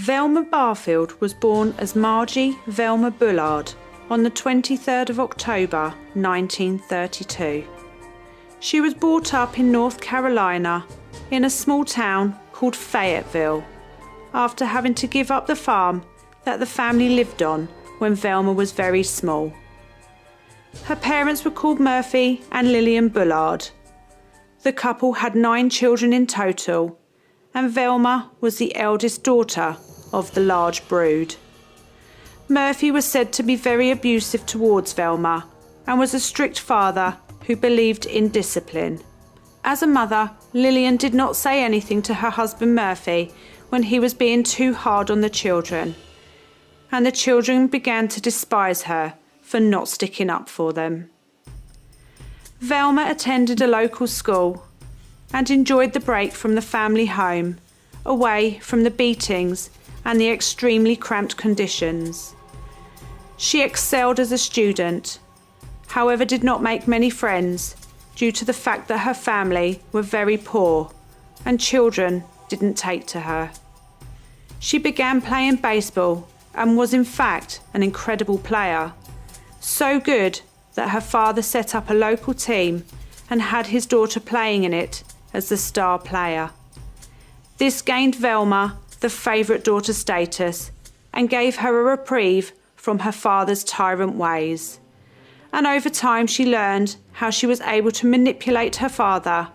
Velma Barfield was born as Margie Velma Bullard on the 23rd of October 1932. She was brought up in North Carolina in a small town called Fayetteville after having to give up the farm that the family lived on when Velma was very small. Her parents were called Murphy and Lillian Bullard. The couple had 9 children in total, and Velma was the eldest daughter of the large brood. Murphy was said to be very abusive towards Velma and was a strict father who believed in discipline. As a mother, Lillian did not say anything to her husband Murphy when he was being too hard on the children, and the children began to despise her for not sticking up for them. Velma attended a local school and enjoyed the break from the family home, away from the beatings and the extremely cramped conditions. She excelled as a student, however did not make many friends due to the fact that her family were very poor and children didn't take to her. She began playing baseball and was in fact an incredible player, so good that her father set up a local team and had his daughter playing in it as the star player. This gained Velma the favourite daughter status and gave her a reprieve from her father's tyrant ways. And over time she learned how she was able to manipulate her father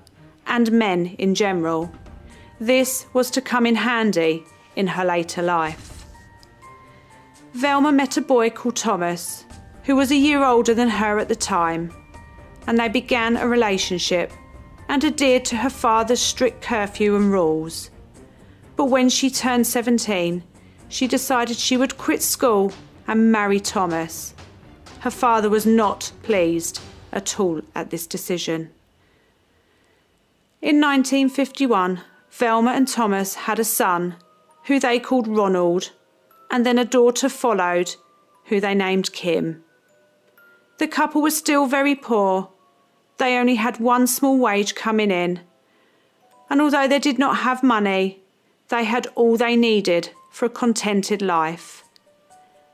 and men in general. This was to come in handy in her later life. Velma met a boy called Thomas, who was a year older than her at the time, and they began a relationship and adhered to her father's strict curfew and rules. But when she turned 17, she decided she would quit school and marry Thomas. Her father was not pleased at all at this decision. In 1951, Velma and Thomas had a son, who they called Ronald, and then a daughter followed, who they named Kim. The couple was still very poor. They only had one small wage coming in, and although they did not have money, they had all they needed for a contented life.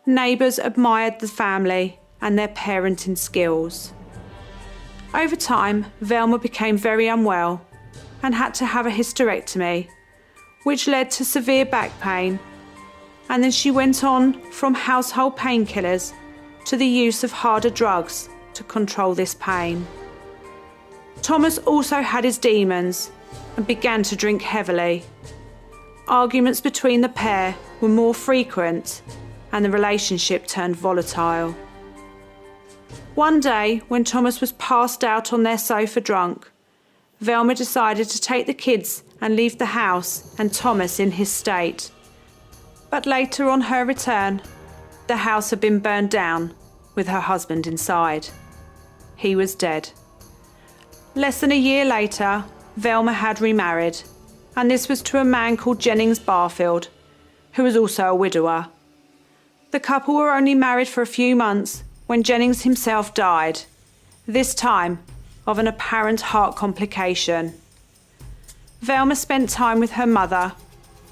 Neighbours admired the family and their parenting skills. Over time, Velma became very unwell and had to have a hysterectomy, which led to severe back pain, and then she went on from household painkillers to the use of harder drugs to control this pain. Thomas also had his demons and began to drink heavily. Arguments between the pair were more frequent and the relationship turned volatile. One day, when Thomas was passed out on their sofa drunk, Velma decided to take the kids and leave the house and Thomas in his state. But later on her return, the house had been burned down with her husband inside. He was dead. Less than a year later, Velma had remarried, and this was to a man called Jennings Barfield, who was also a widower. The couple were only married for a few months when Jennings himself died, this time of an apparent heart complication. Velma spent time with her mother,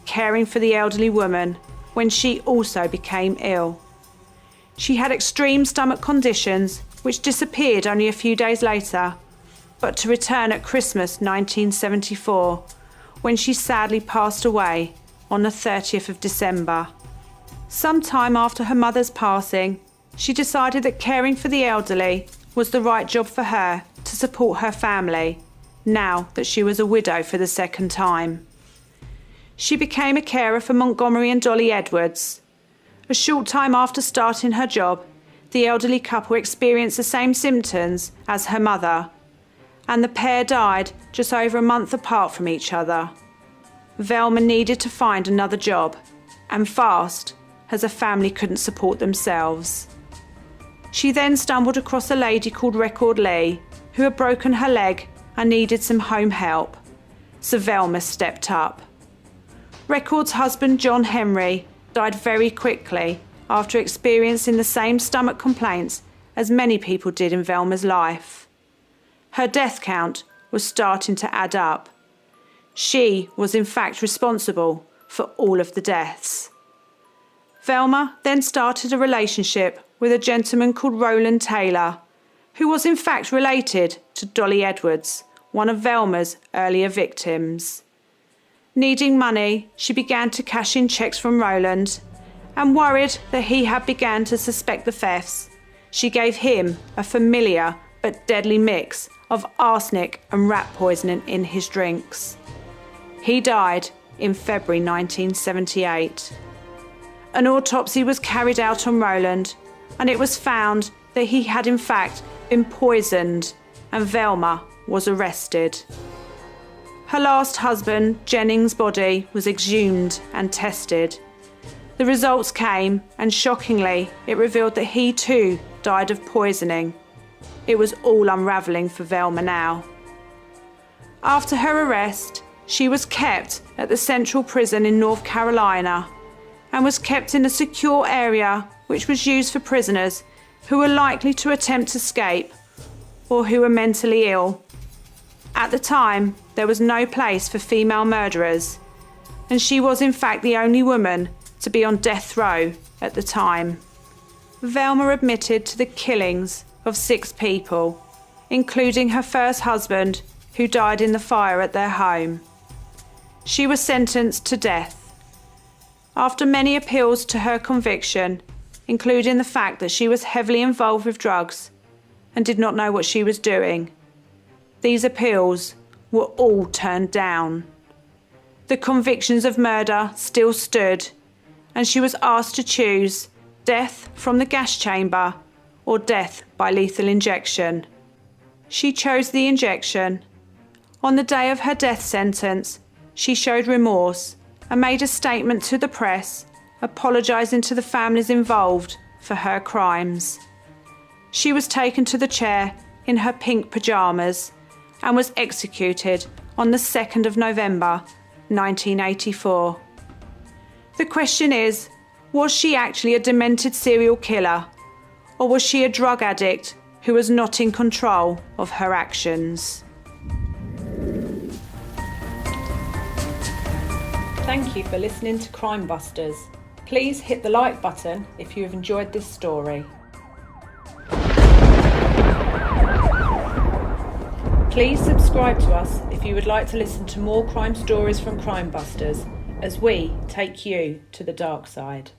caring for the elderly woman when she also became ill. She had extreme stomach conditions which disappeared only a few days later, but to return at Christmas 1974, when she sadly passed away on the 30th of December. Sometime after her mother's passing, she decided that caring for the elderly was the right job for her to support her family, now that she was a widow for the second time. She became a carer for Montgomery and Dolly Edwards. A short time after starting her job, the elderly couple experienced the same symptoms as her mother, and the pair died just over a month apart from each other. Velma needed to find another job, and fast, as her family couldn't support themselves. She then stumbled across a lady called Record Lee, who had broken her leg and needed some home help, so Velma stepped up. Record's husband, John Henry, died very quickly after experiencing the same stomach complaints as many people did in Velma's life. Her death count was starting to add up. She was in fact responsible for all of the deaths. Velma then started a relationship with a gentleman called Roland Taylor, who was in fact related to Dolly Edwards, one of Velma's earlier victims. Needing money, she began to cash in cheques from Roland, and worried that he had begun to suspect the thefts, she gave him a familiar but deadly mix of arsenic and rat poisoning in his drinks. He died in February 1978. An autopsy was carried out on Roland, and it was found that he had in fact been poisoned, and Velma was arrested. Her last husband, Jennings' body was exhumed and tested. The results came, and shockingly, it revealed that he too died of poisoning. It was all unravelling for Velma now. After her arrest, she was kept at the Central Prison in North Carolina and was kept in a secure area which was used for prisoners who were likely to attempt escape or who were mentally ill. At the time, there was no place for female murderers, and she was in fact the only woman to be on death row at the time. Velma admitted to the killings of 6 people, including her first husband, who died in the fire at their home. She was sentenced to death. After many appeals to her conviction, including the fact that she was heavily involved with drugs and did not know what she was doing, these appeals were all turned down. The convictions of murder still stood, and she was asked to choose death from the gas chamber or death by lethal injection. She chose the injection. On the day of her death sentence, she showed remorse and made a statement to the press, apologising to the families involved for her crimes. She was taken to the chair in her pink pyjamas and was executed on the 2nd of November 1984. The question is, was she actually a demented serial killer, or was she a drug addict who was not in control of her actions? Thank you for listening to Crime Busters. Please hit the like button if you have enjoyed this story. Please subscribe to us if you would like to listen to more crime stories from Crime Busters, as we take you to the dark side.